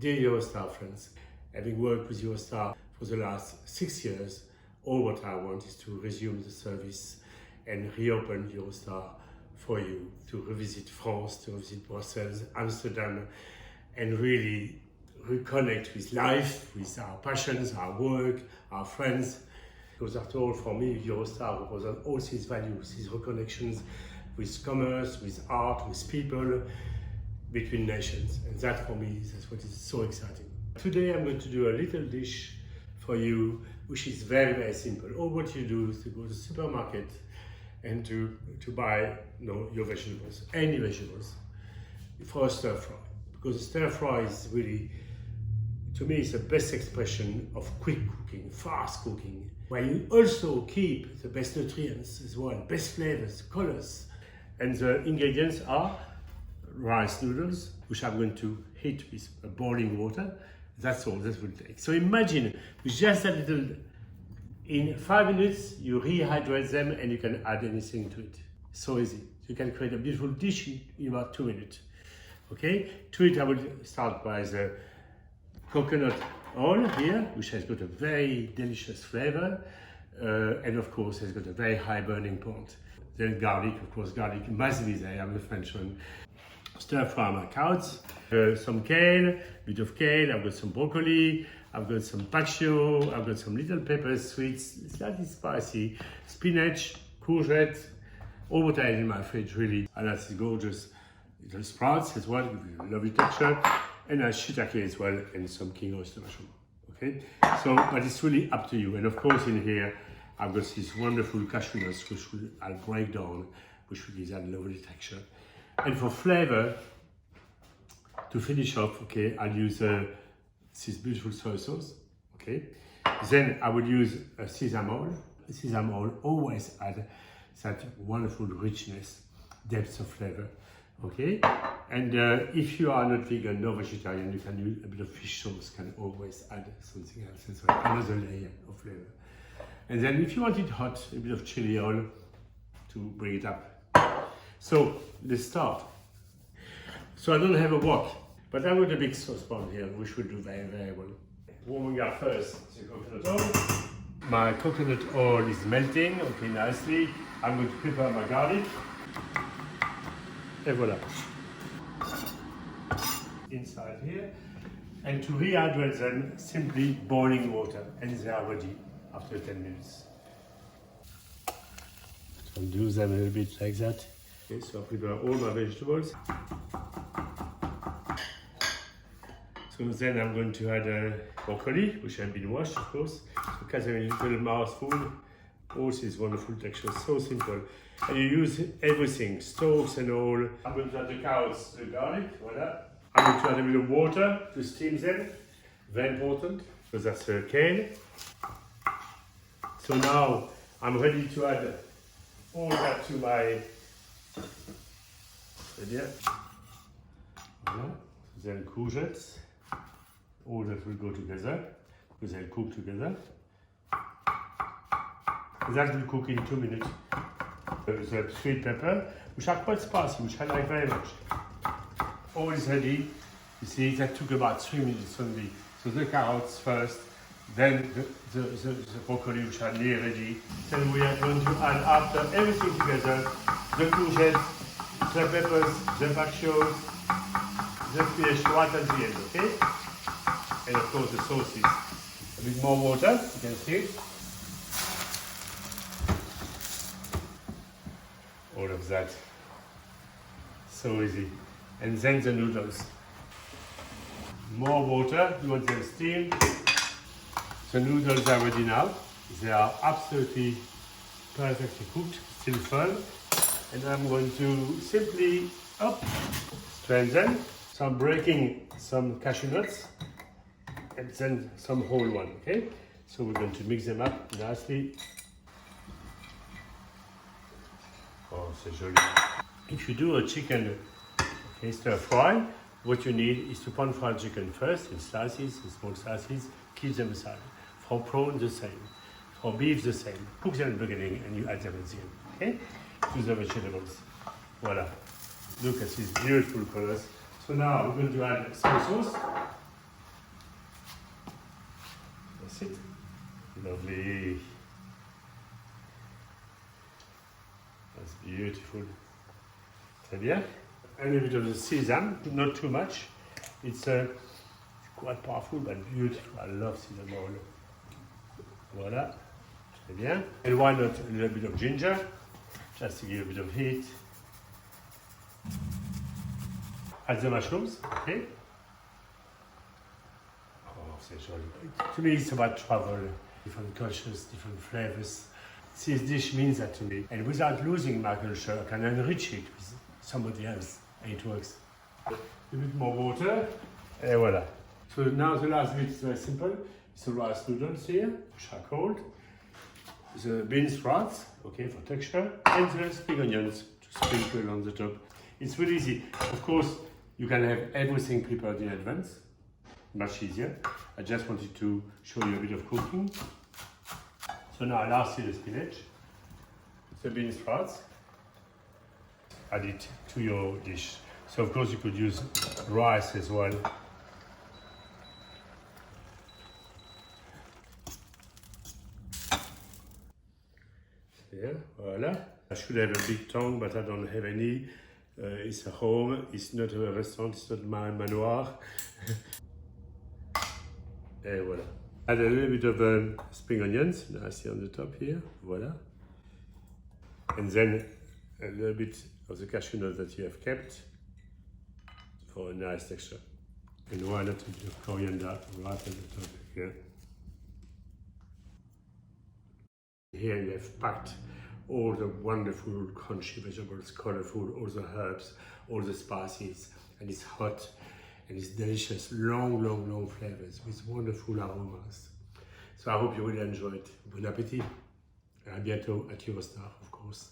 Dear Eurostar friends, having worked with Eurostar for the last 6 years, all what I want is to resume the service and reopen Eurostar for you, to revisit France, to revisit Brussels, Amsterdam, and really reconnect with life, with our passions, our work, our friends. Because after all, for me, Eurostar represents all these values, these reconnections with commerce, with art, with people, between nations. And that for me, that's what is so exciting. Today I'm going to do a little dish for you, which is very, very simple. All what you do is to go to the supermarket and to buy your vegetables, any vegetables, for a stir fry. Because a stir fry is really, to me, it's the best expression of quick cooking, fast cooking, where you also keep the best nutrients as well, best flavors, colors. And the ingredients are rice noodles, which I'm going to heat with boiling water. That's all that will take. So imagine with just a little, in 5 minutes, you rehydrate them and you can add anything to it. So easy. You can create a beautiful dish in about 2 minutes. Okay? To it, I will start by the coconut oil here, which has got a very delicious flavor. And of course, has got a very high burning point. Then garlic, of course, garlic must be there, I'm the French one. Stir fry my carrots, some kale, bit of kale, I've got some broccoli, I've got some cashew, I've got some little peppers, sweets, slightly spicy, spinach, courgette, all what I had in my fridge really. And that's gorgeous little sprouts as well, with a lovely texture, and a shiitake as well, and some king oyster mushroom. Okay, so but it's really up to you. And of course in here I've got these wonderful cashew nuts, which I'll break down, which will give that lovely texture. And for flavor, to finish off, okay, I'll use this beautiful soy sauce, okay. Then I will use a sesame oil. Sesame oil always add that wonderful richness, depth of flavor, okay. And if you are not vegan, no vegetarian, you can use a bit of fish sauce, can always add something else, and so another layer of flavor. And then if you want it hot, a bit of chili oil to bring it up. So let's start. So I don't have a wok, but I've got a big saucepan here, which will do very, very well. Warming up first the coconut oil. My coconut oil is melting, okay, nicely. I'm going to prepare my garlic. And voila. Inside here. And to rehydrate them, simply boiling water, and they are ready after 10 minutes. So do them a little bit like that. Okay, so I prepare all my vegetables. So then I'm going to add broccoli, which has been washed, of course. So cut them in a little mouthful. All this wonderful texture, so simple. And you use everything, stalks and all. I'm going to add the carrots, the garlic, voila. I'm going to add a bit of water to steam them, very important, because that's kale. So now I'm ready to add all that to my voilà. Then courgettes, all that will go together, because they'll cook together. That will cook in 2 minutes. The sweet pepper, which are quite spicy, which I like very much. All is ready. You see, that took about 3 minutes only. So the carrots first, then the broccoli, which are nearly ready. Then we are going to add, after everything together, the courgettes, the peppers, the cashews, the fish right at the end, okay? And of course the sauces. A bit more water, you can see. All of that. So easy. And then the noodles. More water, you want them steamed. The noodles are ready now. They are absolutely perfectly cooked, still firm. And I'm going to simply strain them. So I'm breaking some cashew nuts and then some whole one, okay? So we're going to mix them up nicely. Oh, c'est joli. If you do a chicken stir fry, what you need is to pan fry chicken first in slices, in small slices, keep them aside. For prawn, the same. For beef, the same. Cook them at the beginning and you add them at the end, okay? To the vegetables. Voila. Look at these beautiful colors. So now we're going to add soy sauce. it? Lovely. That's beautiful. Très bien. And a bit of the sesame, not too much. It's quite powerful but beautiful. I love sesame oil. Voilà. Très bien. And why not a little bit of ginger, just to give a bit of heat. Add the mushrooms, okay? Oh, c'est jolly. To me, it's about travel, different cultures, different flavors. This dish means that to me. And without losing my culture, I can enrich it with somebody else, and it works. A bit more water, and voila. So now the last bit is very simple. It's the rice noodles here, which are cold. The bean sprouts, okay, for texture, and the spring onions to sprinkle on the top. It's really easy. Of course, you can have everything prepared in advance, much easier. I just wanted to show you a bit of cooking. So now lastly the spinach, the bean sprouts, add it to your dish. So of course you could use rice as well. Yeah, voila. I should have a big tongue, but I don't have any. It's a home, it's not a restaurant, it's not my manoir. And voila. Add a little bit of spring onions, nicely on the top here, voila. And then a little bit of the cashew nut that you have kept for a nice texture. And why not a bit of coriander right at the top here. Here you have packed all the wonderful crunchy vegetables, colorful, all the herbs, all the spices, and it's hot and it's delicious, long flavors with wonderful aromas. So I hope you really enjoy it. Bon appétit. À bientôt at Eurostar, of course.